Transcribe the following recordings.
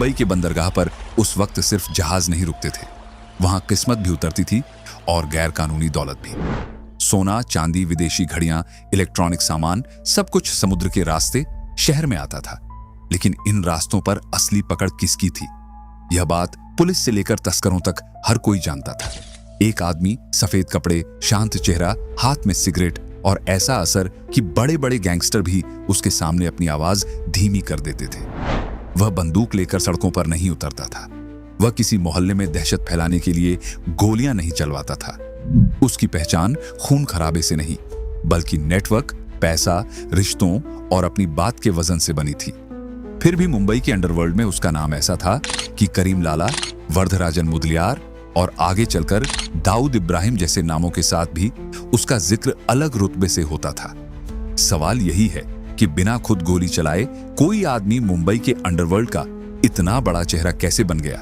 मुंबई के बंदरगाह पर उस वक्त सिर्फ जहाज नहीं रुकते थे, वहां किस्मत भी उतरती थी और गैर कानूनी दौलत भी। सोना, चांदी, विदेशी घड़ियां, इलेक्ट्रॉनिक सामान, सब कुछ समुद्र के रास्ते शहर में आता था। लेकिन इन रास्तों पर असली पकड़ किसकी थी, यह बात पुलिस से लेकर तस्करों तक हर कोई जानता था। एक आदमी, सफेद कपड़े, शांत चेहरा, हाथ में सिगरेट और ऐसा असर कि बड़े बड़े गैंगस्टर भी उसके सामने अपनी आवाज धीमी कर देते थे। वह बंदूक लेकर सड़कों पर नहीं उतरता था, वह किसी मोहल्ले में दहशत फैलाने के लिए गोलियां नहीं चलवाता था। उसकी पहचान खून खराबे से नहीं, बल्कि नेटवर्क, पैसा, रिश्तों और अपनी बात के वजन से बनी थी। फिर भी मुंबई के अंडरवर्ल्ड में उसका नाम ऐसा था कि करीम लाला, वरदराजन मुदलियार और आगे चलकर दाऊद इब्राहिम जैसे नामों के साथ भी उसका जिक्र अलग रुतबे से होता था। सवाल यही है कि बिना खुद गोली चलाए कोई आदमी मुंबई के अंडरवर्ल्ड का इतना बड़ा चेहरा कैसे बन गया,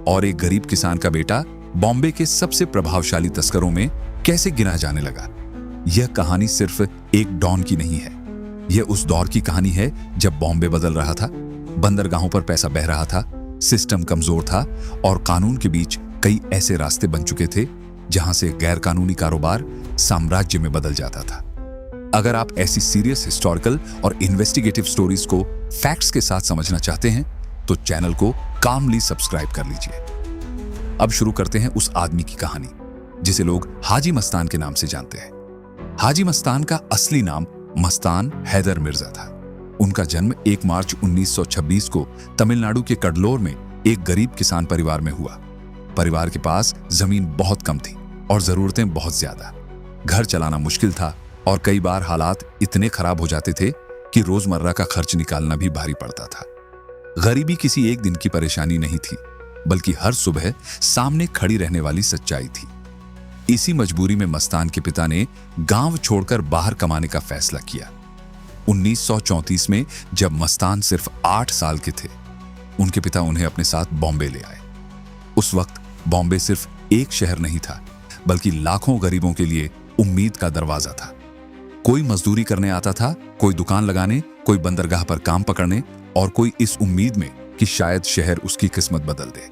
और एक गरीब किसान का बेटा बॉम्बे के सबसे प्रभावशाली तस्करों में कैसे गिना जाने लगा। यह कहानी सिर्फ एक डॉन की नहीं है, यह उस दौर की कहानी है जब बॉम्बे बदल रहा था, बंदरगाहों पर पैसा बह रहा था, सिस्टम कमजोर था और कानून के बीच कई ऐसे रास्ते बन चुके थे जहां से गैर कानूनी कारोबार साम्राज्य में बदल जाता था। अगर आप ऐसी सीरियस हिस्टोरिकल और इन्वेस्टिगेटिव स्टोरीज को फैक्ट्स के साथ समझना चाहते हैं तो चैनल को कामली सब्सक्राइब कर लीजिए। अब शुरू करते हैं उस आदमी की कहानी जिसे लोग हाजी मस्तान के नाम से जानते हैं। हाजी मस्तान का असली नाम मस्तान हैदर मिर्जा था। उनका जन्म 1 मार्च 1926 को तमिलनाडु के कडलोर में एक गरीब किसान परिवार में हुआ। परिवार के पास जमीन बहुत कम थी और जरूरतें बहुत ज्यादा। घर चलाना मुश्किल था और कई बार हालात इतने खराब हो जाते थे कि रोजमर्रा का खर्च निकालना भी भारी पड़ता था। गरीबी किसी एक दिन की परेशानी नहीं थी, बल्कि हर सुबह सामने खड़ी रहने वाली सच्चाई थी। इसी मजबूरी में मस्तान के पिता ने गांव छोड़कर बाहर कमाने का फैसला किया। 1934 में जब मस्तान सिर्फ 8 साल के थे, उनके पिता उन्हें अपने साथ बॉम्बे ले आए। उस वक्त बॉम्बे सिर्फ एक शहर नहीं था, बल्कि लाखों गरीबों के लिए उम्मीद का दरवाजा था। कोई मजदूरी करने आता था, कोई दुकान लगाने, कोई बंदरगाह पर काम पकड़ने और कोई इस उम्मीद में कि शायद शहर उसकी किस्मत बदल दे।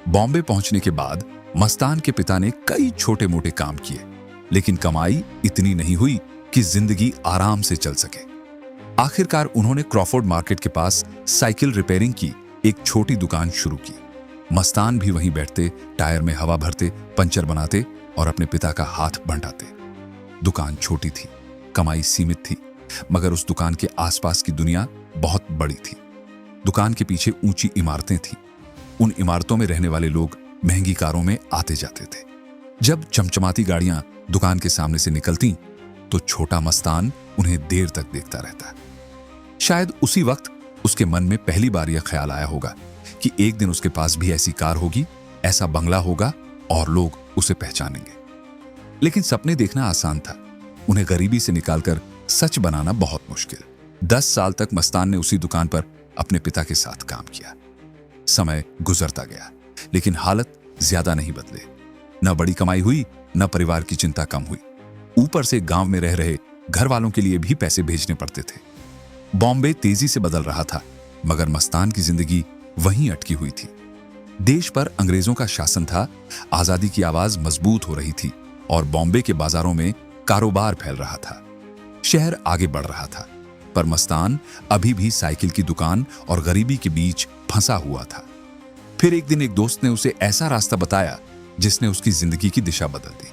बॉम्बे पहुंचने के बाद मस्तान के पिता ने कई छोटे मोटे काम किए, लेकिन कमाई इतनी नहीं हुई कि जिंदगी आराम से चल सके। आखिरकार उन्होंने क्रॉफोर्ड मार्केट के पास साइकिल रिपेयरिंग की एक छोटी दुकान शुरू की। मस्तान भी वहीं बैठते, टायर में हवा भरते, पंचर बनाते और अपने पिता का हाथ बंटाते। दुकान छोटी थी, कमाई सीमित थी, मगर उस दुकान के आसपास की दुनिया बहुत बड़ी थी। दुकान के पीछे ऊंची इमारतें थीं। उन इमारतों में रहने वाले लोग महंगी कारों में आते जाते थे। जब चमचमाती गाड़ियां दुकान के सामने से निकलती तो छोटा मस्तान उन्हें देर तक देखता रहता। शायद उसी वक्त उसके मन में पहली बार यह ख्याल आया होगा कि एक दिन उसके पास भी ऐसी कार होगी, ऐसा बंगला होगा और लोग उसे पहचानेंगे। लेकिन सपने देखना आसान था, उन्हें गरीबी से निकालकर सच बनाना बहुत मुश्किल। 10 साल तक मस्तान ने उसी दुकान पर अपने पिता के साथ काम किया। समय गुजरता गया, लेकिन हालत ज्यादा नहीं बदले। न बड़ी कमाई हुई, न परिवार की चिंता कम हुई। ऊपर से गांव में रह रहे घर वालों के लिए भी पैसे भेजने पड़ते थे। बॉम्बे तेजी से बदल रहा था, मगर मस्तान की जिंदगी वहीं अटकी हुई थी। देश पर अंग्रेजों का शासन था, आजादी की आवाज मजबूत हो रही थी और बॉम्बे के बाजारों में कारोबार फैल रहा था। शहर आगे बढ़ रहा था, पर मस्तान अभी भी साइकिल की दुकान और गरीबी के बीच फंसा हुआ था। फिर एक दिन एक दोस्त ने उसे ऐसा रास्ता बताया जिसने उसकी जिंदगी की दिशा बदल दी।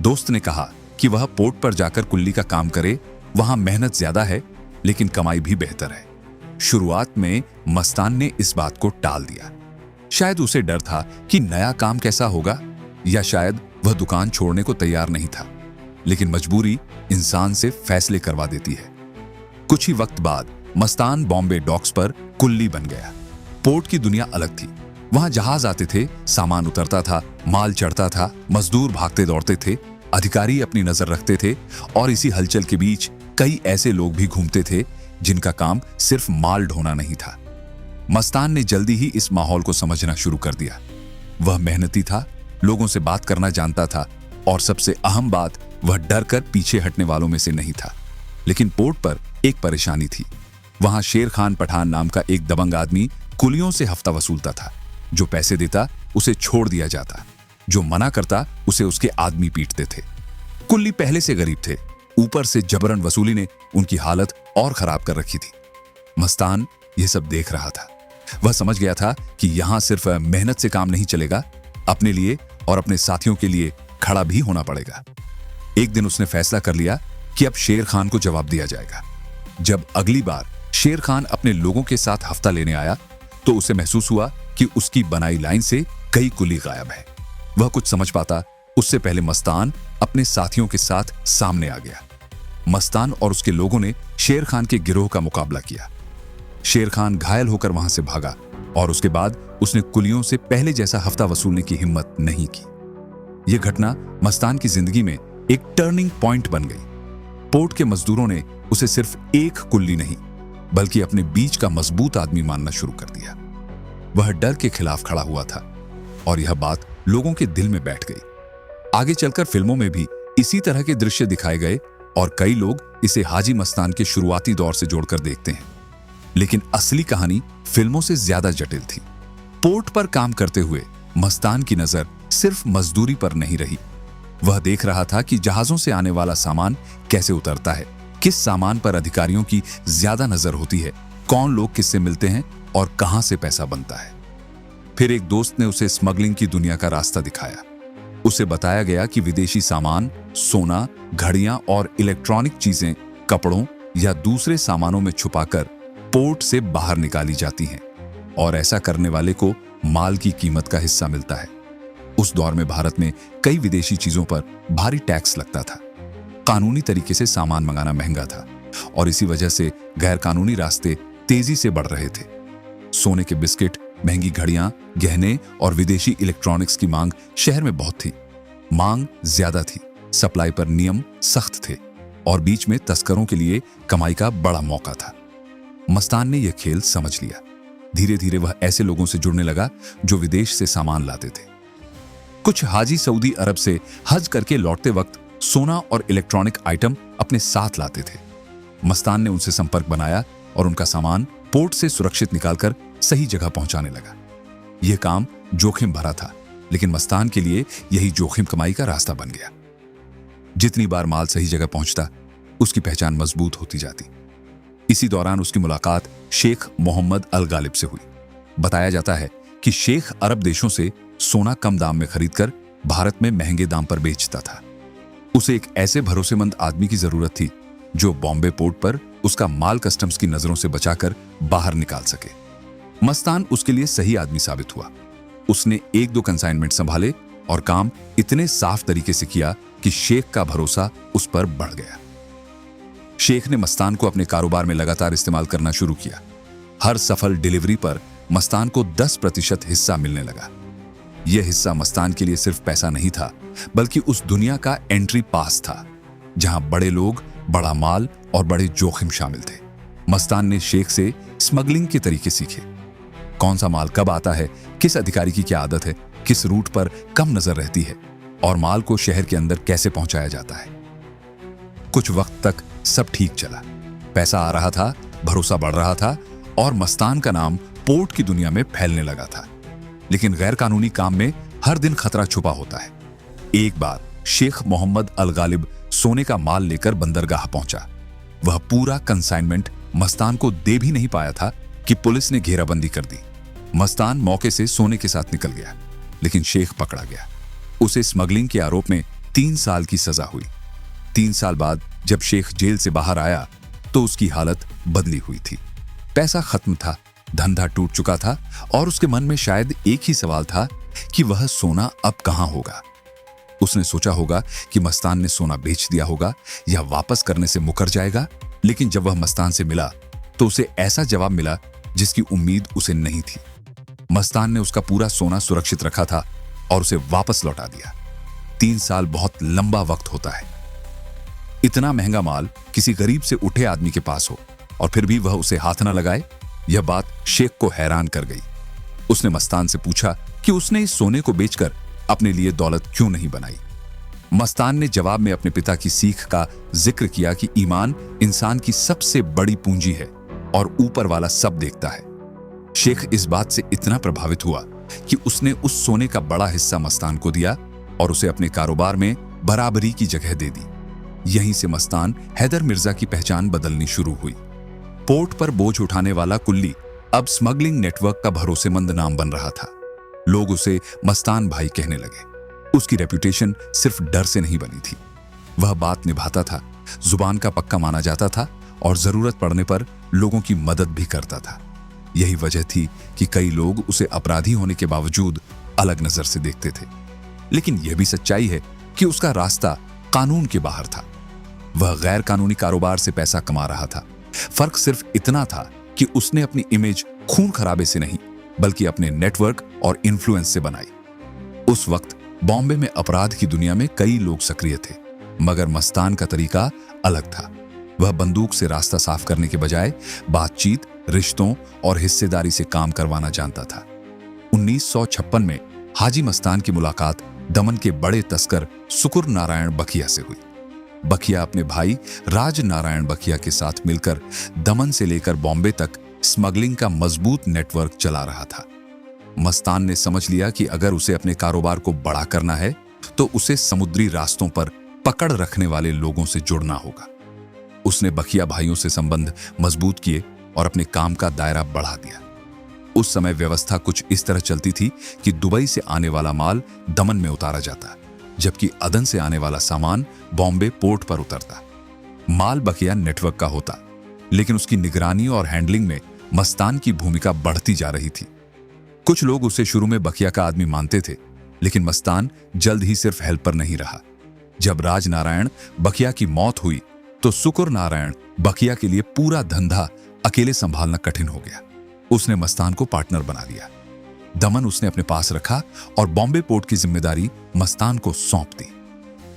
दोस्त ने कहा कि वह पोर्ट पर जाकर कुल्ली का काम करे, वहां मेहनत ज्यादा है लेकिन कमाई भी बेहतर है। शुरुआत में मस्तान ने इस बात को टाल दिया। शायद उसे डर था कि नया काम कैसा होगा, या शायद वह दुकान छोड़ने को तैयार नहीं था। लेकिन मजबूरी इंसान से फैसले करवा देती है। कुछ ही वक्त बाद मस्तान बॉम्बे डॉक्स पर कुल्ली बन गया। पोर्ट की दुनिया अलग थी। वहां जहाज आते थे, सामान उतरता था, माल चढ़ता था, मजदूर भागते दौड़ते थे, अधिकारी अपनी नजर रखते थे और इसी हलचल के बीच कई ऐसे लोग भी घूमते थे जिनका काम सिर्फ माल ढोना नहीं था। मस्तान ने जल्दी ही इस माहौल को समझना शुरू कर दिया। वह मेहनती था, लोगों से बात करना जानता था और सबसे अहम बात, वह डर कर पीछे हटने वालों में से नहीं था। लेकिन पोर्ट पर एक परेशानी थी। वहां शेर खान पठान नाम का एक दबंग आदमी कुलियों से हफ्ता वसूलता था। जो पैसे देता उसे छोड़ दिया जाता, जो मना करता उसे उसके आदमी पीटते थे। कुल्ली पहले से गरीब थे, ऊपर से जबरन वसूली ने उनकी हालत और खराब कर रखी थी। मस्तान यह सब देख रहा था। वह समझ गया था कि यहां सिर्फ मेहनत से काम नहीं चलेगा, अपने लिए और अपने साथियों के लिए खड़ा भी होना पड़ेगा। एक दिन उसने फैसला कर लिया कि अब शेर खान को जवाब दिया जाएगा। जब अगली बार शेर खान अपने लोगों के साथ हफ्ता लेने आया तो उसे महसूस हुआ कि उसकी बनाई लाइन से कई कुली गायब है। वह कुछ समझ पाता उससे पहले मस्तान अपने साथियों के साथ सामने आ गया। मस्तान और उसके लोगों ने शेर खान के गिरोह का मुकाबला किया। शेर खान घायल होकर वहां से भागा और उसके बाद उसने कुलियों से पहले जैसा हफ्ता वसूलने की हिम्मत नहीं की। यह घटना मस्तान की जिंदगी में एक टर्निंग पॉइंट बन गई। पोर्ट के मजदूरों ने उसे सिर्फ एक कुल्ली नहीं बल्कि अपने बीच का मजबूत आदमी मानना शुरू कर दिया। वह डर के खिलाफ खड़ा हुआ था और यह बात लोगों के दिल में बैठ गई। आगे चलकर फिल्मों में भी इसी तरह के दृश्य दिखाए गए और कई लोग इसे हाजी मस्तान के शुरुआती दौर से जोड़कर देखते हैं। लेकिन असली कहानी फिल्मों से ज्यादा जटिल थी। पोर्ट पर काम करते हुए मस्तान की नजर सिर्फ मजदूरी पर नहीं रही। वह देख रहा था कि जहाजों से आने वाला सामान कैसे उतरता है, किस सामान पर अधिकारियों की ज्यादा नजर होती है, कौन लोग किससे मिलते हैं और कहां से पैसा बनता है। फिर एक दोस्त ने उसे स्मगलिंग की दुनिया का रास्ता दिखाया। उसे बताया गया कि विदेशी सामान, सोना, घड़ियां और इलेक्ट्रॉनिक चीजें कपड़ों या दूसरे सामानों में छुपाकर पोर्ट से बाहर निकाली जाती हैं और ऐसा करने वाले को माल की कीमत का हिस्सा मिलता है। उस दौर में भारत में कई विदेशी चीजों पर भारी टैक्स लगता था। कानूनी तरीके से सामान मंगाना महंगा था और इसी वजह से गैर कानूनी रास्ते तेजी से बढ़ रहे थे। सोने के बिस्किट, महंगी घड़ियां, गहने और विदेशी इलेक्ट्रॉनिक्स की मांग शहर में बहुत थी। मांग ज्यादा थी, सप्लाई पर नियम सख्त थे और बीच में तस्करों के लिए कमाई का बड़ा मौका था। मस्तान ने यह खेल समझ लिया। धीरे धीरे वह ऐसे लोगों से जुड़ने लगा जो विदेश से सामान लाते थे। कुछ हाजी सऊदी अरब से हज करके लौटते वक्त सोना और इलेक्ट्रॉनिक आइटम अपने साथ लाते थे। मस्तान ने उनसे संपर्क बनाया और उनका सामान पोर्ट से सुरक्षित निकालकर सही जगह पहुंचाने लगा। यह काम जोखिम भरा था, लेकिन मस्तान के लिए यही जोखिम कमाई का रास्ता बन गया। जितनी बार माल सही जगह पहुंचता, उसकी पहचान मजबूत होती जाती। इसी दौरान उसकी मुलाकात शेख मोहम्मद अल गालिब से हुई। बताया जाता है कि शेख अरब देशों से सोना कम दाम में खरीदकर भारत में महंगे दाम पर बेचता था। उसे एक ऐसे भरोसेमंद आदमी की जरूरत थी जो बॉम्बे पोर्ट पर उसका माल कस्टम्स की नजरों से बचाकर बाहर निकाल सके। मस्तान उसके लिए सही आदमी साबित हुआ। उसने एक दो कंसाइनमेंट संभाले और काम इतने साफ तरीके से किया कि शेख का भरोसा उस पर बढ़ गया। शेख ने मस्तान को अपने कारोबार में लगातार इस्तेमाल करना शुरू किया। हर सफल डिलीवरी पर मस्तान को 10% हिस्सा मिलने लगा। यह हिस्सा मस्तान के लिए सिर्फ पैसा नहीं था, बल्कि उस दुनिया का एंट्री पास था जहां बड़े लोग, बड़ा माल और बड़े जोखिम शामिल थे। मस्तान ने शेख से स्मगलिंग के तरीके सीखे। कौन सा माल कब आता है, किस अधिकारी की क्या आदत है, किस रूट पर कम नजर रहती है और माल को शहर के अंदर कैसे पहुंचाया जाता है। कुछ वक्त तक सब ठीक चला। पैसा आ रहा था, भरोसा बढ़ रहा था और मस्तान का नाम पोर्ट की दुनिया में फैलने लगा था। लेकिन गैर कानूनी काम में हर दिन खतरा छुपा होता है। एक बार शेख मोहम्मद अल गालिब सोने का माल लेकर बंदरगाह पहुंचा। वह पूरा कंसाइनमेंट मस्तान को दे भी नहीं पाया था कि पुलिस ने घेराबंदी कर दी। मस्तान मौके से सोने के साथ निकल गया, लेकिन शेख पकड़ा गया। उसे स्मगलिंग के आरोप में 3 साल की सजा हुई। 3 साल बाद जब शेख जेल से बाहर आया तो उसकी हालत बदली हुई थी। पैसा खत्म था, धंधा टूट चुका था और उसके मन में शायद एक ही सवाल था कि वह सोना अब कहां होगा। उसने सोचा होगा कि मस्तान ने सोना बेच दिया होगा या वापस करने से मुकर जाएगा, लेकिन जब वह मस्तान से मिला तो उसे ऐसा जवाब मिला जिसकी उम्मीद उसे नहीं थी। मस्तान ने उसका पूरा सोना सुरक्षित रखा था और उसे वापस लौटा दिया। 3 साल बहुत लंबा वक्त होता है। इतना महंगा माल किसी गरीब से उठे आदमी के पास हो और फिर भी वह उसे हाथ न लगाए, यह बात शेख को हैरान कर गई। उसने मस्तान से पूछा कि उसने इस सोने को बेचकर अपने लिए दौलत क्यों नहीं बनाई। मस्तान ने जवाब में अपने पिता की सीख का जिक्र किया कि ईमान इंसान की सबसे बड़ी पूंजी है और ऊपर वाला सब देखता है। शेख इस बात से इतना प्रभावित हुआ कि उसने उस सोने का बड़ा हिस्सा मस्तान को दिया और उसे अपने कारोबार में बराबरी की जगह दे दी। यहीं से मस्तान हैदर मिर्जा की पहचान बदलनी शुरू हुई। पोर्ट पर बोझ उठाने वाला कुल्ली अब स्मगलिंग नेटवर्क का भरोसेमंद नाम बन रहा था। लोग उसे मस्तान भाई कहने लगे। उसकी रेपुटेशन सिर्फ डर से नहीं बनी थी, वह बात निभाता था, जुबान का पक्का माना जाता था और जरूरत पड़ने पर लोगों की मदद भी करता था। यही वजह थी कि कई लोग उसे अपराधी होने के बावजूद अलग नजर से देखते थे। लेकिन यह भी सच्चाई है कि उसका रास्ता कानून के बाहर था। वह गैर कानूनी कारोबार से पैसा कमा रहा था। फर्क सिर्फ इतना था कि उसने अपनी इमेज खून खराबे से नहीं बल्कि अपने नेटवर्क और इन्फ्लुएंस से बनाई। उस वक्त बॉम्बे में अपराध की दुनिया में कई लोग सक्रिय थे, मगर मस्तान का तरीका अलग था। वह बंदूक से रास्ता साफ करने के बजाय बातचीत, रिश्तों और हिस्सेदारी से काम करवाना जानता था। 1956 में हाजी मस्तान की मुलाकात दमन के बड़े तस्कर सुकुर नारायण बखिया से हुई। बखिया अपने भाई राज नारायण बखिया के साथ मिलकर दमन से लेकर बॉम्बे तक स्मगलिंग का मजबूत नेटवर्क चला रहा था। मस्तान ने समझ लिया कि अगर उसे अपने कारोबार को बड़ा करना है तो उसे समुद्री रास्तों पर पकड़ रखने वाले लोगों से जुड़ना होगा। उसने बखिया भाइयों से संबंध मजबूत किए और अपने काम का दायरा बढ़ा दिया। उस समय व्यवस्था कुछ इस तरह चलती थी कि दुबई से आने वाला माल दमन में उतारा जाता, जबकि अदन से आने वाला सामान बॉम्बे पोर्ट पर उतरता। माल बखिया नेटवर्क का होता, लेकिन उसकी निगरानी और हैंडलिंग में मस्तान की भूमिका बढ़ती जा रही थी। कुछ लोग उसे शुरू में बखिया का आदमी मानते थे, लेकिन मस्तान जल्द ही सिर्फ हेल्पर नहीं रहा। जब राज नारायण बखिया की मौत हुई तो सुकुर नारायण बखिया के लिए पूरा धंधा अकेले संभालना कठिन हो गया। उसने मस्तान को पार्टनर बना लिया। दमन उसने अपने पास रखा और बॉम्बे पोर्ट की जिम्मेदारी मस्तान को सौंप दी।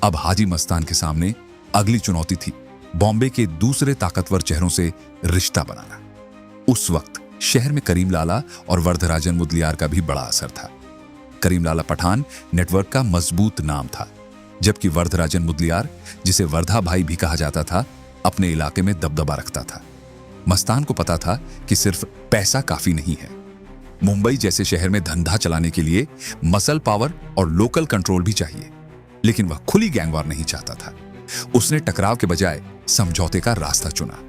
अब हाजी मस्तान के सामने अगली चुनौती थी बॉम्बे के दूसरे ताकतवर चेहरों से रिश्ता बनाना। उस वक्त शहर में करीम लाला और वर्धराजन मुदलियार का भी बड़ा असर था। करीम लाला पठान नेटवर्क का मजबूत नाम था, जबकि वर्धराजन मुदलियार, जिसे वर्धा भाई भी कहा जाता था, अपने इलाके में दबदबा रखता था। मस्तान को पता था कि सिर्फ पैसा काफी नहीं है। मुंबई जैसे शहर में धंधा चलाने के लिए मसल पावर और लोकल कंट्रोल भी चाहिए, लेकिन वह खुली गैंगवार नहीं चाहता था। उसने टकराव के बजाय समझौते का रास्ता चुना।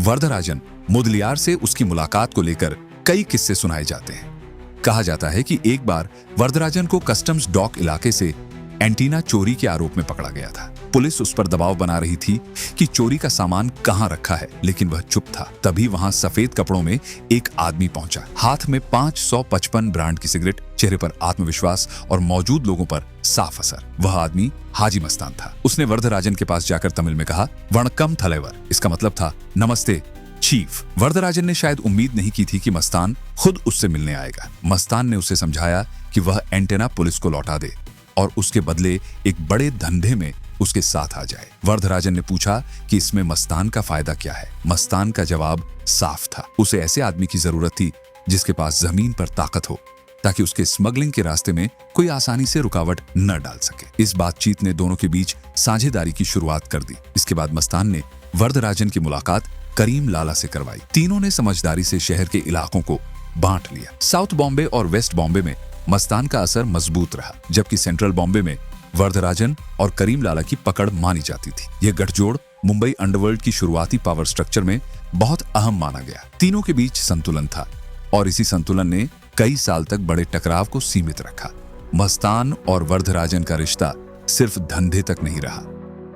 वर्धराजन मुदलियार से उसकी मुलाकात को लेकर कई किस्से सुनाए जाते हैं। कहा जाता है कि एक बार वर्धराजन को कस्टम्स डॉक इलाके से एंटीना चोरी के आरोप में पकड़ा गया था। पुलिस उस पर दबाव बना रही थी कि चोरी का सामान कहां रखा है, लेकिन वह चुप था। तभी वहां सफेद कपड़ों में एक आदमी पहुंचा, हाथ में 555 ब्रांड की सिगरेट, चेहरे पर आत्मविश्वास और मौजूद लोगों पर साफ असर। वह आदमी हाजी मस्तान था। उसने वर्धराजन के पास जाकर तमिल में कहा, वणक्कम थलेवर। इसका मतलब था नमस्ते चीफ। वर्धराजन ने शायद उम्मीद नहीं की थी कि मस्तान खुद उससे मिलने आएगा। मस्तान ने उसे समझाया कि वह एंटेना पुलिस को लौटा दे और उसके बदले एक बड़े धंधे में उसके साथ आ जाए। वर्धराजन ने पूछा कि इसमें मस्तान का फायदा क्या है। मस्तान का जवाब साफ था। उसे ऐसे आदमी की जरूरत थी जिसके पास जमीन पर ताकत हो, ताकि उसके स्मगलिंग के रास्ते में कोई आसानी से रुकावट न डाल सके। इस बातचीत ने दोनों के बीच साझेदारी की शुरुआत कर दी। इसके बाद मस्तान ने वर्धराजन की मुलाकात करीम लाला से करवाई। तीनों ने समझदारी से शहर के इलाकों को बांट लिया। साउथ बॉम्बे और वेस्ट बॉम्बे में मस्तान का असर मजबूत रहा, जबकि सेंट्रल बॉम्बे में वर्धराजन और करीम लाला की पकड़ मानी जाती थी। यह गठजोड़ मुंबई अंडरवर्ल्ड की शुरुआती पावर स्ट्रक्चर में बहुत अहम माना गया। तीनों के बीच संतुलन था और इसी संतुलन ने कई साल तक बड़े टकराव को सीमित रखा। मस्तान और वर्धराजन का रिश्ता सिर्फ धंधे तक नहीं रहा।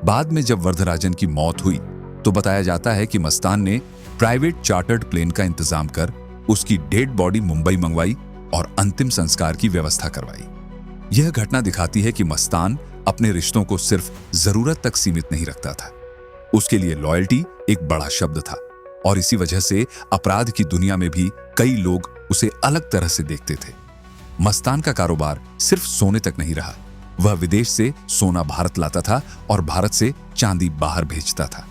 बाद में जब वर्धराजन की मौत हुई तो बताया जाता है कि मस्तान ने प्राइवेट चार्टर्ड प्लेन का इंतजाम कर उसकी डेड बॉडी मुंबई मंगवाई और अंतिम संस्कार की व्यवस्था करवाई। यह घटना दिखाती है कि मस्तान अपने रिश्तों को सिर्फ जरूरत तक सीमित नहीं रखता था। उसके लिए लॉयल्टी एक बड़ा शब्द था और इसी वजह से अपराध की दुनिया में भी कई लोग उसे अलग तरह से देखते थे। मस्तान का कारोबार सिर्फ सोने तक नहीं रहा। वह विदेश से सोना भारत लाता था और भारत से चांदी बाहर भेजता था।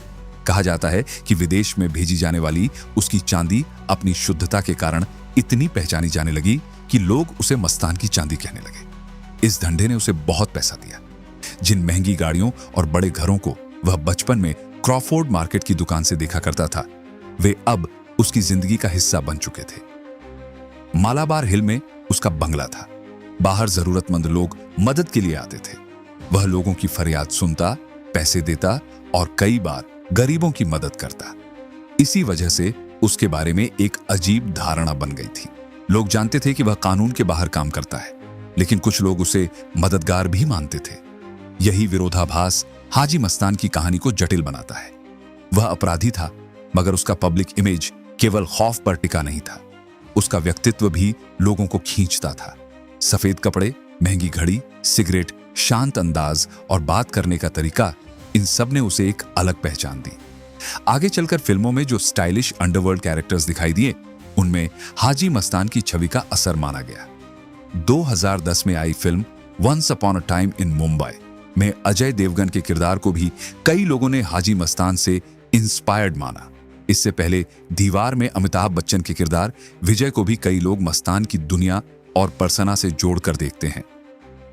कहा जाता है कि विदेश में भेजी जाने वाली उसकी चांदी अपनी शुद्धता के कारण इतनी पहचानी जाने लगी कि लोग उसे मस्तान की चांदी कहने लगे। इस धंधे ने उसे बहुत पैसा दिया। जिन महंगी गाड़ियों और बड़े घरों को वह बचपन में क्रॉफोर्ड मार्केट की दुकान से देखा करता था, वे अब उसकी जिंदगी का हिस्सा बन चुके थे। मालाबार हिल में उसका बंगला था। बाहर जरूरतमंद लोग मदद के लिए आते थे। वह लोगों की फरियाद सुनता, पैसे देता और कई बार गरीबों की मदद करता। इसी वजह से उसके बारे में एक अजीब धारणा बन गई थी। लोग जानते थे कि वह कानून के बाहर काम करता है, लेकिन कुछ लोग उसे मददगार भी मानते थे। यही विरोधाभास हाजी मस्तान की कहानी को जटिल बनाता है। वह अपराधी था, मगर उसका पब्लिक इमेज केवल खौफ पर टिका नहीं था। उसका व्यक्तित्व भी लोगों को खींचता था। सफेद कपड़े, महंगी घड़ी, सिगरेट, शांत अंदाज और बात करने का तरीका, इन सब ने उसे एक अलग पहचान दी। आगे चलकर फिल्मों में जो स्टाइलिश अंडरवर्ल्ड कैरेक्टर्स दिखाई दिए, उनमें हाजी मस्तान की छवि का असर माना गया। 2010 में आई फिल्म once upon a time in Mumbai में अजय देवगन के किरदार को भी कई लोगों ने हाजी मस्तान से इंस्पायर्ड माना। इससे पहले दीवार में अमिताभ बच्चन के किरदार विजय को भी कई लोग मस्तान की दुनिया और पर्सना से जोड़कर देखते हैं।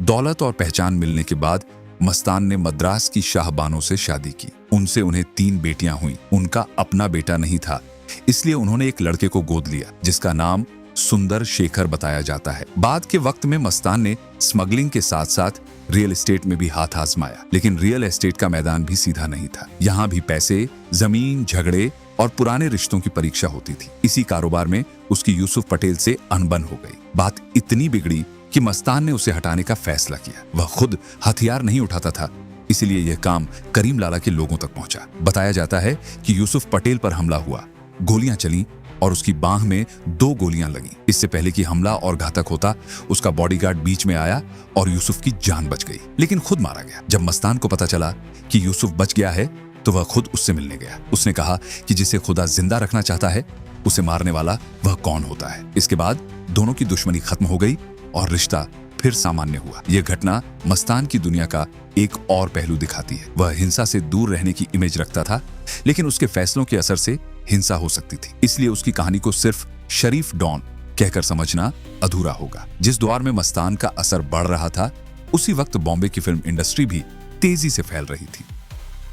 दौलत और पहचान मिलने के बाद मस्तान ने मद्रास की शाहबानों से शादी की। उनसे उन्हें 3 बेटियां हुईं। उनका अपना बेटा नहीं था, इसलिए उन्होंने एक लड़के को गोद लिया, जिसका नाम सुंदर शेखर बताया जाता है। बाद के वक्त में मस्तान ने स्मगलिंग के साथ साथ रियल एस्टेट में भी हाथ आजमाया, लेकिन रियल एस्टेट का मैदान भी सीधा नहीं था। यहाँ भी पैसे, जमीन, झगड़े और पुराने रिश्तों की परीक्षा होती थी। इसी कारोबार में उसकी यूसुफ पटेल से अनबन हो गई। बात इतनी बिगड़ी कि मस्तान ने उसे हटाने का फैसला किया। वह खुद हथियार नहीं उठाता था, इसलिए यह काम करीम लाला के लोगों तक पहुंचा। बताया जाता है कि यूसुफ पटेल पर हमला हुआ, गोलियां चलीं और उसकी बांह में 2 गोलियां लगीं। इससे पहले कि हमला और घातक होता, उसका बॉडीगार्ड बीच में आया और यूसुफ की जान बच गई, लेकिन खुद मारा गया। जब मस्तान को पता चला कि यूसुफ बच गया है, तो वह खुद उससे मिलने गया। उसने कहा कि जिसे खुदा जिंदा रखना चाहता है, उसे मारने वाला वह कौन होता है। इसके बाद दोनों की दुश्मनी खत्म हो गई और रिश्ता फिर सामान्य हुआ। यह घटना मस्तान की दुनिया का एक और पहलू दिखाती है। वह हिंसा से दूर रहने की इमेज रखता था, लेकिन उसके फैसलों के असर से हिंसा हो सकती थी। इसलिए उसकी कहानी को सिर्फ शरीफ डॉन कहकर समझना अधूरा होगा। जिस दौर में मस्तान का असर बढ़ रहा था, उसी वक्त बॉम्बे की फिल्म इंडस्ट्री भी तेजी से फैल रही थी।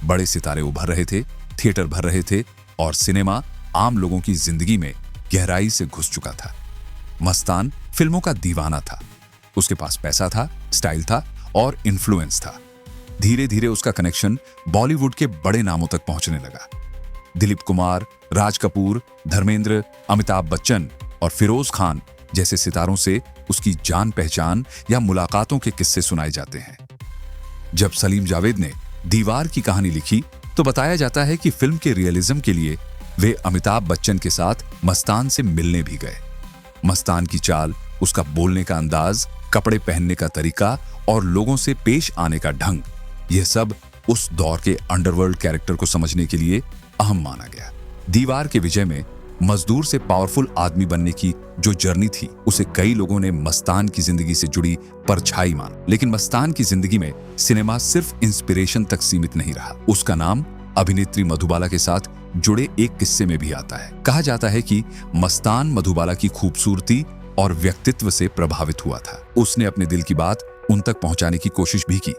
बड़े सितारे उभर रहे थे, थिएटर भर रहे थे और सिनेमा आम लोगों की जिंदगी में गहराई से घुस चुका था। मस्तान फिल्मों का दीवाना था। उसके पास पैसा था, स्टाइल था और इन्फ्लुएंस था। धीरे धीरे उसका कनेक्शन बॉलीवुड के बड़े नामों तक पहुंचने लगा। दिलीप कुमार, राज कपूर, धर्मेंद्र, अमिताभ बच्चन और फिरोज खान जैसे सितारों से उसकी जान पहचान या मुलाकातों के किस्से सुनाए जाते हैं। जब सलीम जावेद ने दीवार की कहानी लिखी, तो बताया जाता है कि फिल्म के रियलिज्म के लिए वे अमिताभ बच्चन के साथ मस्तान से मिलने भी गए। मस्तान की चाल, उसका बोलने का अंदाज, कपड़े पहनने का तरीका और लोगों से पेश आने का ढंग, यह सब उस दौर के अंडरवर्ल्ड कैरेक्टर को समझने के लिए अहम माना गया। दीवार के विजय में मजदूर से पावरफुल आदमी बनने की जो जर्नी थी, उसे कई लोगों ने मस्तान की जिंदगी से जुड़ी परछाई माना। लेकिन मस्तान की जिंदगी में सिनेमा सिर्फ इंस्पिरेशन तक सीमित नहीं रहा। उसका नाम अभिनेत्री मधुबाला के साथ जुड़े एक किस्से में भी आता है। कहा जाता है कि मस्तान मधुबाला की खूबसूरती और व्यक्तित्व से प्रभावित हुआ था। उसने अपने दिल की बात उन तक पहुंचाने की कोशिश भी की,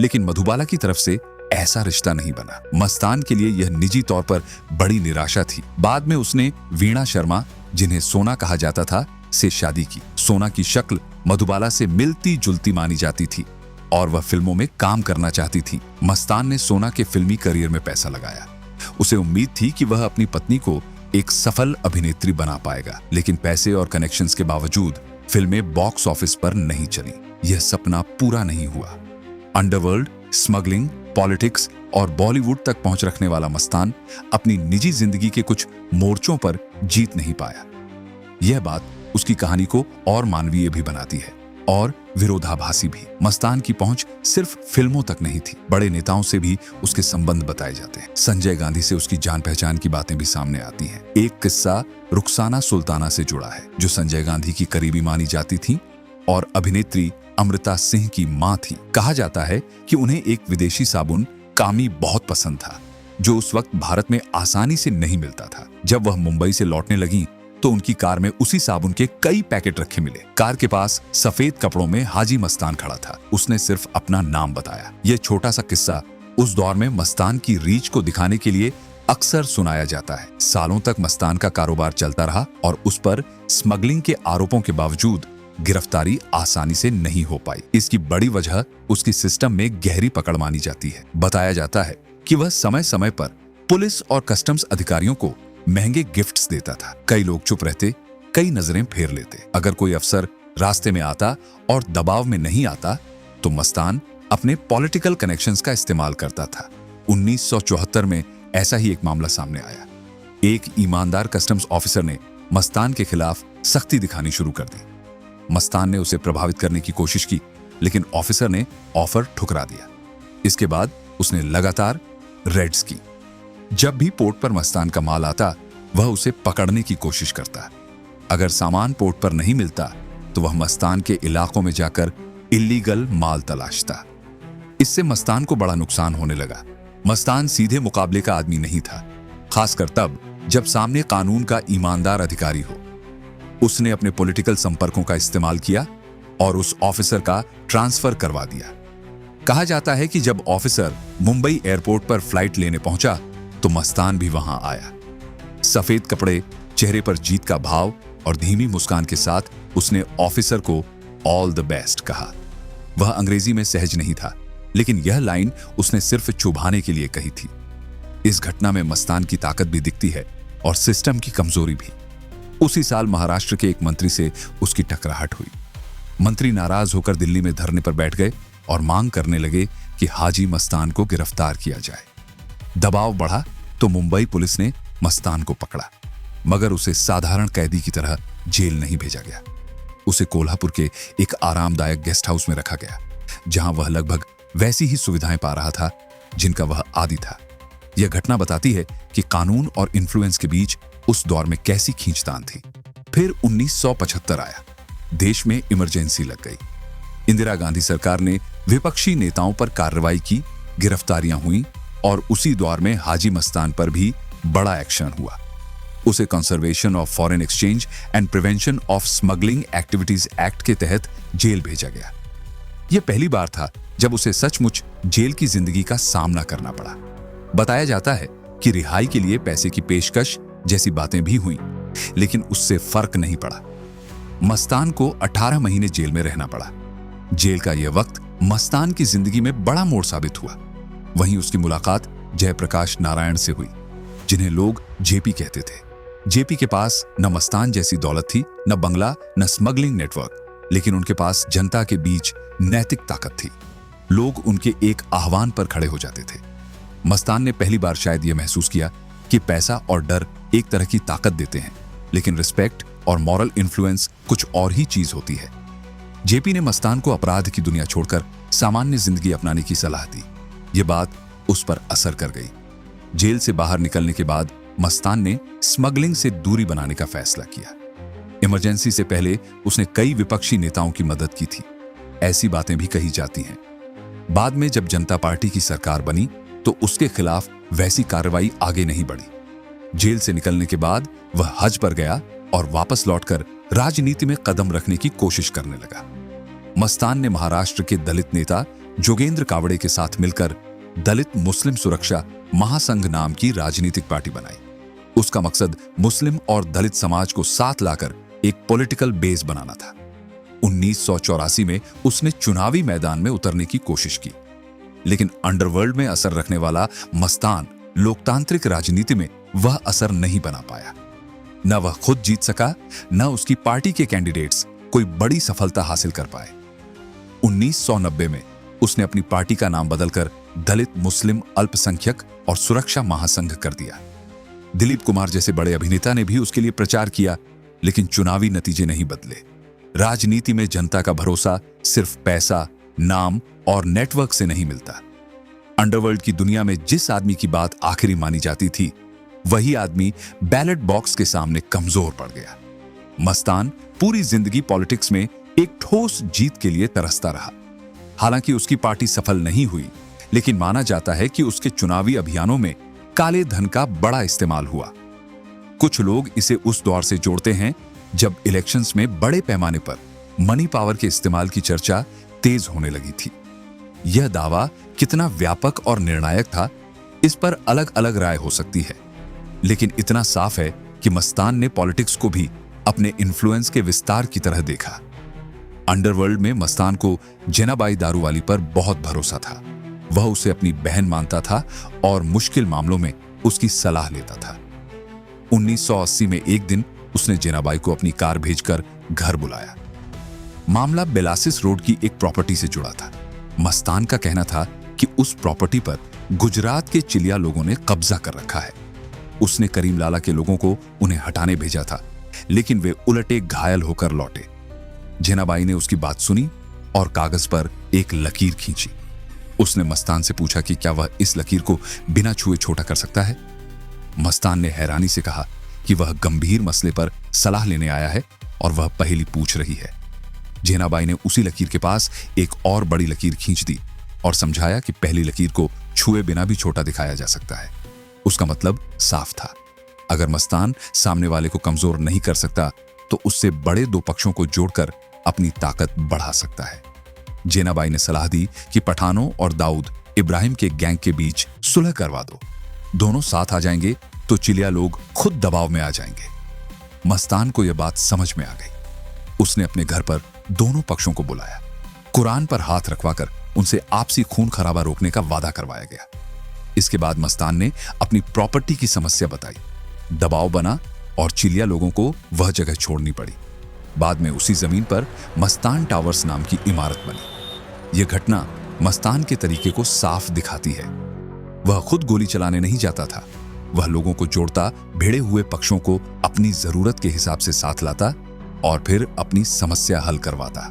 लेकिन मधुबाला की तरफ से ऐसा रिश्ता नहीं बना। मस्तान के लिए यह निजी तौर पर बड़ी निराशा थी। बाद में उसने वीणा शर्मा, जिन्हें सोना कहा जाता था, से शादी की। सोना की शक्ल मधुबाला से मिलती जुलती मानी जाती थी और वह फिल्मों में काम करना चाहती थी। मस्तान ने सोना के फिल्मी करियर में पैसा लगाया। उसे उम्मीद थी कि वह अपनी पत्नी को एक सफल अभिनेत्री बना पाएगा, लेकिन पैसे और कनेक्शंस के बावजूद फिल्में बॉक्स ऑफिस पर नहीं चली। यह सपना पूरा नहीं हुआ। अंडरवर्ल्ड, स्मगलिंग, पॉलिटिक्स और बॉलीवुड तक पहुंच रखने वाला मस्तान अपनी निजी जिंदगी के कुछ मोर्चों पर जीत नहीं पाया। यह बात उसकी कहानी को और मानवीय भी बनाती है और विरोधाभासी भी। मस्तान की पहुंच सिर्फ फिल्मों तक नहीं थी, बड़े नेताओं से भी उसके संबंध बताए जाते हैं। संजय गांधी से उसकी जान पहचान की बातें भी सामने आती हैं। एक किस्सा रुखसाना सुल्ताना से जुड़ा है, जो संजय गांधी की करीबी मानी जाती थी और अभिनेत्री अमृता सिंह की मां थी। कहा जाता है कि उन्हें एक विदेशी साबुन कामी बहुत पसंद था, जो उस वक्त भारत में आसानी से नहीं मिलता था। जब वह मुंबई से लौटने लगी, तो उनकी कार में उसी साबुन के कई पैकेट रखे मिले। कार के पास सफेद कपड़ों में हाजी मस्तान खड़ा था। उसने सिर्फ अपना नाम बताया। यह छोटा सा किस्सा उस दौर में मस्तान की रीच को दिखाने के लिए अक्सर सुनाया जाता है। सालों तक मस्तान का कारोबार चलता रहा और उस पर स्मगलिंग के आरोपों के बावजूद गिरफ्तारी आसानी से नहीं हो पाई। इसकी बड़ी वजह उसकी सिस्टम में गहरी पकड़ मानी जाती है। बताया जाता है कि वह समय समय पर पुलिस और कस्टम्स अधिकारियों को महंगे गिफ्ट्स देता था। कई लोग चुप रहते, कई नजरें फेर लेते। अगर कोई अफसर रास्ते में आता और दबाव में नहीं आता तो मस्तान अपने पॉलिटिकल कनेक्शंस का इस्तेमाल करता था। 1974 में ऐसा ही एक मामला सामने आया। एक ईमानदार कस्टम्स ऑफिसर ने मस्तान के खिलाफ सख्ती दिखानी शुरू कर दी। मस्तान ने उसे प्रभावित करने की कोशिश की, लेकिन ऑफिसर ने ऑफर ठुकरा दिया। इसके बाद उसने लगातार रेड्स की। जब भी पोर्ट पर मस्तान का माल आता, वह उसे पकड़ने की कोशिश करता। अगर सामान पोर्ट पर नहीं मिलता तो वह मस्तान के इलाकों में जाकर इल्लीगल माल तलाशता। इससे मस्तान को बड़ा नुकसान होने लगा। मस्तान सीधे मुकाबले का आदमी नहीं था, खासकर तब जब सामने कानून का ईमानदार अधिकारी हो। उसने अपने पॉलिटिकल संपर्कों का इस्तेमाल किया और उस ऑफिसर का ट्रांसफर करवा दिया। कहा जाता है कि जब ऑफिसर मुंबई एयरपोर्ट पर फ्लाइट लेने पहुंचा तो मस्तान भी वहां आया। सफेद कपड़े, चेहरे पर जीत का भाव और धीमी मुस्कान के साथ उसने ऑफिसर को ऑल द बेस्ट कहा। वह अंग्रेजी में सहज नहीं था, लेकिन यह लाइन उसने सिर्फ चुभाने के लिए कही थी। इस घटना में मस्तान की ताकत भी दिखती है और सिस्टम की कमजोरी भी। उसी साल महाराष्ट्र के एक मंत्री से उसकी टकराहट हुई। मंत्री नाराज होकर दिल्ली में धरने पर बैठ गए और मांग करने लगे कि हाजी मस्तान को गिरफ्तार किया जाए। दबाव बढ़ा तो मुंबई पुलिस ने मस्तान को पकड़ा, मगर उसे साधारण कैदी की तरह जेल नहीं भेजा गया। उसे कोल्हापुर के एक आरामदायक गेस्ट हाउस में रखा गया, जहां वह लगभग वैसी ही सुविधाएं पा रहा था जिनका वह आदी था। यह घटना बताती है कि कानून और इन्फ्लुएंस के बीच उस दौर में कैसी खींचतान थी। फिर 1975 आया। देश में इमरजेंसी लग गई। इंदिरा गांधी सरकार ने विपक्षी नेताओं पर कार्रवाई की, गिरफ्तारियां हुई और उसी दौर में हाजी मस्तान पर भी बड़ा एक्शन हुआ। उसे conservation of foreign exchange and prevention of smuggling activities act के तहत जेल भेजा गया। यह पहली बार था जब उसे सचमुच जेल की जिंदगी का सामना करना पड़ा। बताया जाता है कि रिहाई के लिए पैसे की पेशकश जैसी बातें भी हुईं, लेकिन उससे फर्क नहीं पड़ा। मस्तान को 18 महीने जेल में रहना पड़ा। जेल का यह वक्त मस्तान की जिंदगी में बड़ा मोड़ साबित हुआ। वहीं उसकी मुलाकात जयप्रकाश नारायण से हुई, जिन्हें लोग जेपी कहते थे। जेपी के पास न मस्तान जैसी दौलत थी, न बंगला, न स्मगलिंग नेटवर्क, लेकिन उनके पास जनता के बीच नैतिक ताकत थी। लोग उनके एक आह्वान पर खड़े हो जाते थे। मस्तान ने पहली बार शायद यह महसूस किया कि पैसा और डर एक तरह की ताकत देते हैं, लेकिन रिस्पेक्ट और मॉरल इन्फ्लुएंस कुछ और ही चीज होती है। जेपी ने मस्तान को अपराध की दुनिया छोड़कर सामान्य जिंदगी अपनाने की सलाह दी। यह बात उस पर असर कर गई। जेल से बाहर निकलने के बाद मस्तान ने स्मगलिंग से दूरी बनाने का फैसला किया। इमरजेंसी से पहले उसने कई विपक्षी नेताओं की मदद की थी। ऐसी बातें भी कही जाती हैं। बाद में जब जनता पार्टी की सरकार बनी तो उसके खिलाफ वैसी कार्रवाई आगे नहीं बढ़ी। जेल से निकलने के बाद वह हज पर गया और वापस लौटकर राजनीति में कदम रखने की कोशिश करने लगा। मस्तान ने महाराष्ट्र के दलित नेता जोगेंद्र कावड़े के साथ मिलकर दलित मुस्लिम सुरक्षा महासंघ नाम की राजनीतिक पार्टी बनाई। उसका मकसद मुस्लिम और दलित समाज को साथ लाकर एक पॉलिटिकल बेस बनाना था। 1984 में उसने चुनावी मैदान में उतरने की कोशिश की, लेकिन अंडरवर्ल्ड में असर रखने वाला मस्तान लोकतांत्रिक राजनीति में वह असर नहीं बना पाया। न वह खुद जीत सका, न उसकी पार्टी के कैंडिडेट्स कोई बड़ी सफलता हासिल कर पाए। 1990 में उसने अपनी पार्टी का नाम बदलकर दलित मुस्लिम अल्पसंख्यक और सुरक्षा महासंघ कर दिया। दिलीप कुमार जैसे बड़े अभिनेता ने भी उसके लिए प्रचार किया, लेकिन चुनावी नतीजे नहीं बदले। राजनीति में जनता का भरोसा सिर्फ पैसा, नाम और नेटवर्क से नहीं मिलता। अंडरवर्ल्ड की दुनिया में जिस आदमी की बात आखिरी मानी जाती थी, वही आदमी बैलेट बॉक्स के सामने कमजोर पड़ गया। मस्तान पूरी जिंदगी पॉलिटिक्स में एक ठोस जीत के लिए तरसता रहा। हालांकि उसकी पार्टी सफल नहीं हुई, लेकिन माना जाता है कि उसके चुनावी अभियानों में काले धन का बड़ा इस्तेमाल हुआ। कुछ लोग इसे उस दौर से जोड़ते हैं जब इलेक्शंस में बड़े पैमाने पर मनी पावर के इस्तेमाल की चर्चा तेज होने लगी थी। यह दावा कितना व्यापक और निर्णायक था, इस पर अलग अलग राय हो सकती है, लेकिन इतना साफ है कि मस्तान ने पॉलिटिक्स को भी अपने इन्फ्लुएंस के विस्तार की तरह देखा। अंडरवर्ल्ड में मस्तान को जेनाबाई दारूवाली पर बहुत भरोसा था। वह उसे अपनी बहन मानता था और मुश्किल मामलों में उसकी सलाह लेता था। 1980 में एक दिन उसने जेनाबाई को अपनी कार भेजकर घर बुलाया। मामला बेलासिस रोड की एक प्रॉपर्टी से जुड़ा था। मस्तान का कहना था कि उस प्रॉपर्टी पर गुजरात के चिलिया लोगों ने कब्जा कर रखा है। उसने करीम लाला के लोगों को उन्हें हटाने भेजा था, लेकिन वे उलटे घायल होकर लौटे। जेनाबाई ने उसकी बात सुनी और कागज पर एक लकीर खींची। उसने मस्तान से पूछा कि क्या वह इस लकीर को बिना छुए छोटा कर सकता है। मस्तान ने हैरानी से कहा कि वह गंभीर मसले पर सलाह लेने आया है और वह पहेली पूछ रही है। जेनाबाई ने उसी लकीर के पास एक और बड़ी लकीर खींच दी और समझाया कि पहली लकीर को छुए बिना भी छोटा दिखाया जा सकता है। उसका मतलब साफ था, अगर मस्तान सामने वाले को कमजोर नहीं कर सकता तो उससे बड़े दो पक्षों को जोड़कर अपनी ताकत बढ़ा सकता है। जेनाबाई ने सलाह दी कि पठानों और दाऊद इब्राहिम के गैंग के बीच सुलह करवा दो। दोनों साथ आ जाएंगे तो चिलिया लोग खुद दबाव में आ जाएंगे। मस्तान को यह बात समझ में आ गई। उसने अपने घर पर दोनों पक्षों को बुलाया। कुरान पर हाथ रखवाकर उनसे आपसी खून खराबा रोकने का वादा करवाया गया। इसके बाद मस्तान ने अपनी प्रॉपर्टी की समस्या बताई। दबाव बना और चिलिया लोगों को वह जगह छोड़नी पड़ी। बाद में उसी जमीन पर मस्तान टावर्स नाम की इमारत बनी। यह घटना मस्तान के तरीके को साफ दिखाती है। वह खुद गोली चलाने नहीं जाता था, वह लोगों को जोड़ता, भिड़े हुए पक्षों को अपनी जरूरत के हिसाब से साथ लाता और फिर अपनी समस्या हल करवाता।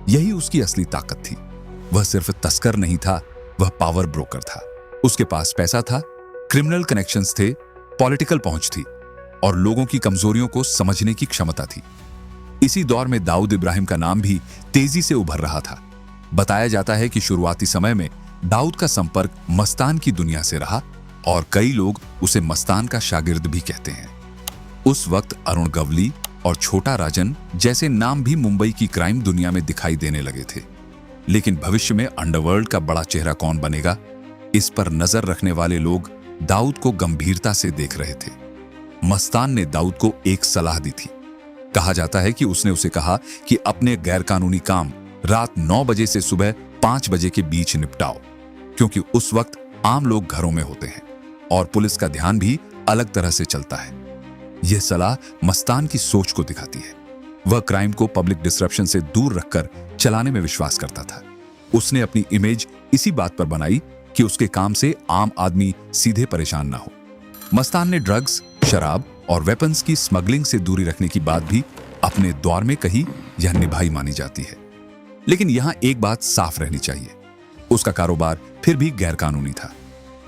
यही उसकी असली ताकत थी। वह सिर्फ तस्कर नहीं था, वह पावर ब्रोकर था। उसके पास पैसा था, क्रिमिनल कनेक्शंस थे, पॉलिटिकल पहुंच थी और लोगों की कमजोरियों को समझने की क्षमता थी। इसी दौर में दाऊद इब्राहिम का नाम भी तेजी से उभर रहा था। बताया जाता है कि शुरुआती समय में दाऊद का संपर्क मस्तान की दुनिया से रहा और कई लोग उसे मस्तान का शागिर्द भी कहते हैं। उस वक्त अरुण गवली और छोटा राजन जैसे नाम भी मुंबई की क्राइम दुनिया में दिखाई देने लगे थे। लेकिन भविष्य में अंडरवर्ल्ड का बड़ा चेहरा कौन बनेगा, इस पर नजर रखने वाले लोग दाऊद को गंभीरता से देख रहे थे। मस्तान ने दाऊद को एक सलाह दी थी। कहा जाता है कि उसने उसे कहा कि अपने गैरकानूनी काम रात 9 बजे से सुबह 5 बजे के बीच निपटाओ, क्योंकि उस वक्त आम लोग घरों में होते हैं और पुलिस का ध्यान भी अलग तरह से चलता है। यह सलाह मस्तान की सोच को दिखाती है। वह क्राइम को पब्लिक डिस्ट्रप्शन से दूर रखकर चलाने में विश्वास करता था। उसने अपनी इमेज इसी बात पर बनाई कि उसके काम से आम आदमी सीधे परेशान ना हो। मस्तान ने ड्रग्स, शराब और वेपन्स की स्मगलिंग से दूरी रखने की बात भी अपने दौर में कही, यह निभाई मानी जाती है। लेकिन यहां एक बात साफ रहनी चाहिए, उसका कारोबार फिर भी गैरकानूनी था।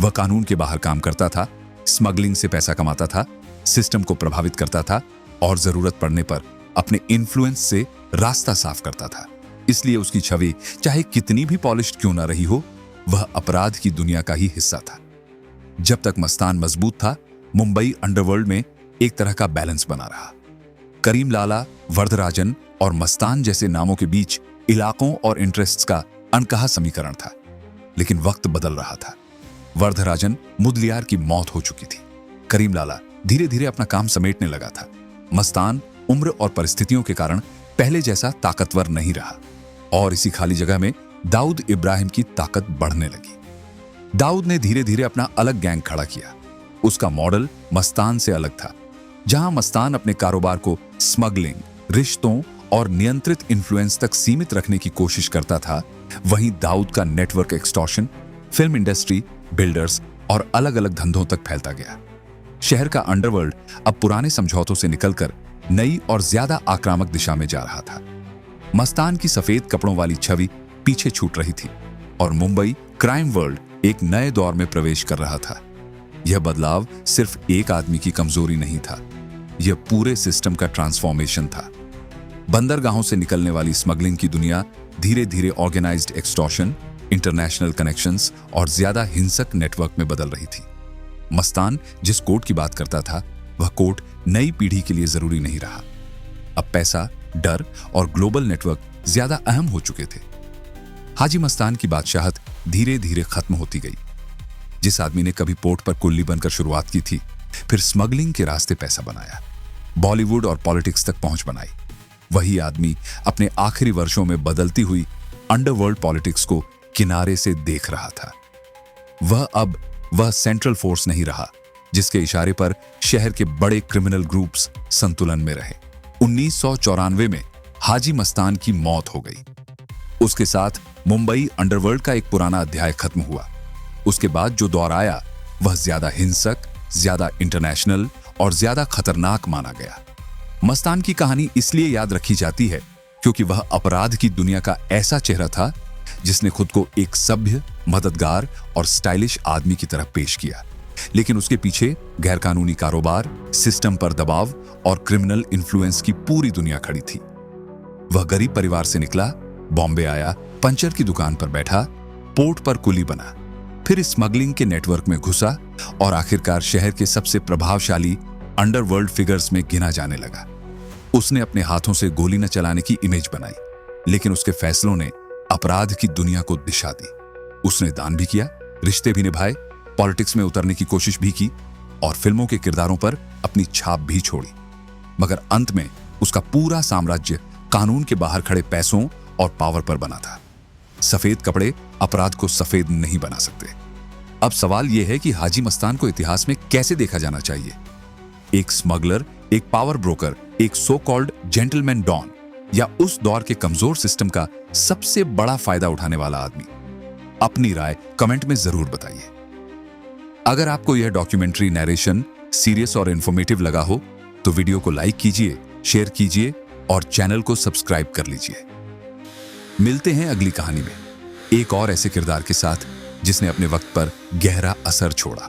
वह कानून के बाहर काम करता था, स्मगलिंग से पैसा कमाता था, सिस्टम को प्रभावित करता था और जरूरत पड़ने पर अपने इन्फ्लुएंस से रास्ता साफ करता था। इसलिए उसकी छवि चाहे कितनी भी पॉलिश्ड क्यों ना रही हो, वह अपराध की दुनिया का ही हिस्सा था। जब तक मस्तान मजबूत था, मुंबई अंडरवर्ल्ड में एक तरह का बैलेंस बना रहा। करीम लाला, वरदराजन और मस्तान जैसे नामों के बीच इलाकों और इंटरेस्ट्स का अनकहा समीकरण था। लेकिन वक्त बदल रहा था। वरदराजन मुदलियार की मौत हो चुकी थी। करीम लाला धीरे धीरे अपना काम समेटने लगा था। मस्तान उम्र और परिस्थितियों के कारण पहले जैसा ताकतवर नहीं रहा और इसी खाली जगह में दाऊद इब्राहिम की ताकत बढ़ने लगी। दाऊद ने धीरे धीरे अपना अलग गैंग खड़ा किया। उसका मॉडल मस्तान से अलग था। जहां मस्तान अपने कारोबार को स्मगलिंग, रिश्तों और नियंत्रित इन्फ्लुएंस तक सीमित रखने की कोशिश करता था, वहीं दाऊद का network extortion, film industry, builders और अलग अलग धंधों तक फैलता गया। शहर का अंडरवर्ल्ड अब पुराने समझौतों से निकलकर नई और ज्यादा आक्रामक दिशा में जा रहा था। मस्तान की सफेद कपड़ों वाली छवि पीछे छूट रही थी और मुंबई क्राइम वर्ल्ड एक नए दौर में प्रवेश कर रहा था। यह बदलाव सिर्फ एक आदमी की कमजोरी नहीं था, यह पूरे सिस्टम का ट्रांसफॉर्मेशन था। बंदरगाहों से निकलने वाली स्मगलिंग की दुनिया धीरे धीरे ऑर्गेनाइज्ड एक्सटॉर्शन, इंटरनेशनल कनेक्शंस और ज्यादा हिंसक नेटवर्क में बदल रही थी। मस्तान जिस कोड की बात करता था, वह कोड नई पीढ़ी के लिए जरूरी नहीं रहा। अब पैसा, डर और ग्लोबल नेटवर्क ज्यादा अहम हो चुके थे। हाजी मस्तान की बादशाहत धीरे धीरे खत्म होती गई। जिस आदमी ने कभी पोर्ट पर कुल्ली बनकर शुरुआत की थी, फिर स्मगलिंग के रास्ते पैसा बनाया, बॉलीवुड और पॉलिटिक्स तक पहुंच बनाई, वही आदमी अपने आखिरी वर्षों में बदलती हुई अंडरवर्ल्ड पॉलिटिक्स को किनारे से देख रहा था। वह सेंट्रल फोर्स नहीं रहा जिसके इशारे पर शहर के बड़े क्रिमिनल ग्रुप्स संतुलन में रहे। 1994 में हाजी मस्तान की मौत हो गई। उसके साथ मुंबई अंडरवर्ल्ड का एक पुराना अध्याय खत्म हुआ। उसके बाद जो दौर आया वह ज्यादा हिंसक, ज्यादा इंटरनेशनल और ज्यादा खतरनाक माना गया। मस्तान की कहानी इसलिए याद रखी जाती है क्योंकि वह अपराध की दुनिया का ऐसा चेहरा था जिसने खुद को एक सभ्य, मददगार और स्टाइलिश आदमी की तरह पेश किया, लेकिन उसके पीछे गैरकानूनी कारोबार, सिस्टम पर दबाव और क्रिमिनल इन्फ्लुएंस की पूरी दुनिया खड़ी थी। वह गरीब परिवार से निकला, बॉम्बे आया, पंचर की दुकान पर बैठा, पोर्ट पर कुली बना, फिर स्मगलिंग के नेटवर्क में घुसा और आखिरकार शहर के सबसे प्रभावशाली अंडरवर्ल्ड फिगर्स में गिना जाने लगा। उसने अपने हाथों से गोली न चलाने की इमेज बनाई, लेकिन उसके फैसलों ने अपराध की दुनिया को दिशा दी। उसने दान भी किया, रिश्ते भी निभाए, पॉलिटिक्स में उतरने की कोशिश भी की और फिल्मों के किरदारों पर अपनी छाप भी छोड़ी, मगर अंत में उसका पूरा साम्राज्य कानून के बाहर खड़े पैसों और पावर पर बना था। सफेद कपड़े अपराध को सफेद नहीं बना सकते। अब सवाल यह है कि हाजी मस्तान को इतिहास में कैसे देखा जाना चाहिए? एक स्मगलर, एक पावर ब्रोकर, एक सो कॉल्ड जेंटलमैन डॉन, या उस दौर के कमजोर सिस्टम का सबसे बड़ा फायदा उठाने वाला आदमी? अपनी राय कमेंट में जरूर बताइए। अगर आपको यह डॉक्यूमेंट्री नैरेशन सीरियस और इंफॉर्मेटिव लगा हो तो वीडियो को लाइक कीजिए, शेयर कीजिए और चैनल को सब्सक्राइब कर लीजिए। मिलते हैं अगली कहानी में एक और ऐसे किरदार के साथ जिसने अपने वक्त पर गहरा असर छोड़ा।